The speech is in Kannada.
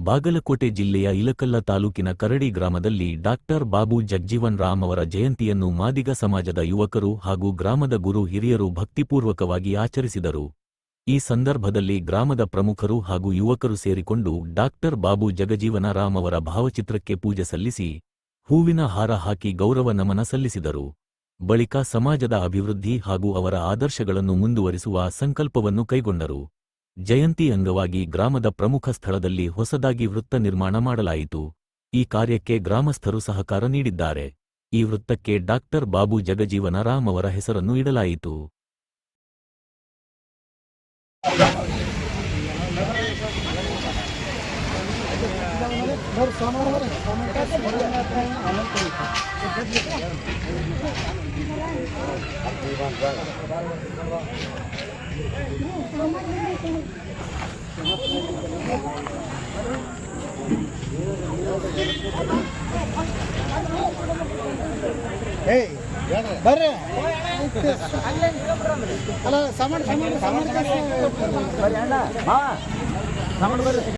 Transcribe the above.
ಬಾಗಲಕೋಟೆ ಜಿಲ್ಲೆಯ ಇಲಕಲ್ಲ ತಾಲೂಕಿನ ಕರಡಿ ಗ್ರಾಮದಲ್ಲಿ ಡಾಕ್ಟರ್ ಬಾಬು ಜಗಜೀವನ್ ರಾಮ್ ಅವರ ಜಯಂತಿಯನ್ನು ಮಾದಿಗ ಸಮಾಜದ ಯುವಕರು ಹಾಗೂ ಗ್ರಾಮದ ಗುರು ಹಿರಿಯರು ಭಕ್ತಿಪೂರ್ವಕವಾಗಿ ಆಚರಿಸಿದರು. ಈ ಸಂದರ್ಭದಲ್ಲಿ ಗ್ರಾಮದ ಪ್ರಮುಖರು ಹಾಗೂ ಯುವಕರು ಸೇರಿಕೊಂಡು ಡಾಕ್ಟರ್ ಬಾಬು ಜಗಜೀವನ ರಾಮ್ ಅವರ ಭಾವಚಿತ್ರಕ್ಕೆ ಪೂಜೆ ಸಲ್ಲಿಸಿ ಹೂವಿನ ಹಾರ ಹಾಕಿ ಗೌರವ ನಮನ ಸಲ್ಲಿಸಿದರು. ಬಳಿಕ ಸಮಾಜದ ಅಭಿವೃದ್ಧಿ ಹಾಗೂ ಅವರ ಆದರ್ಶಗಳನ್ನು ಮುಂದುವರಿಸುವ ಸಂಕಲ್ಪವನ್ನು ಕೈಗೊಂಡರು. ಜಯಂತಿ ಅಂಗವಾಗಿ ಗ್ರಾಮದ ಪ್ರಮುಖ ಸ್ಥಳದಲ್ಲಿ ಹೊಸದಾಗಿ ವೃತ್ತ ನಿರ್ಮಾಣ ಮಾಡಲಾಯಿತು. ಈ ಕಾರ್ಯಕ್ಕೆ ಗ್ರಾಮಸ್ಥರು ಸಹಕಾರ ನೀಡಿದ್ದಾರೆ. ಈ ವೃತ್ತಕ್ಕೆ ಡಾಕ್ಟರ್ ಬಾಬು ಜಗಜೀವನ ರಾಮ್ ಅವರ ಹೆಸರನ್ನು ಇಡಲಾಯಿತು. ಬರ್ರಿ ಅಲ್ಲ ಸಾಮಾನು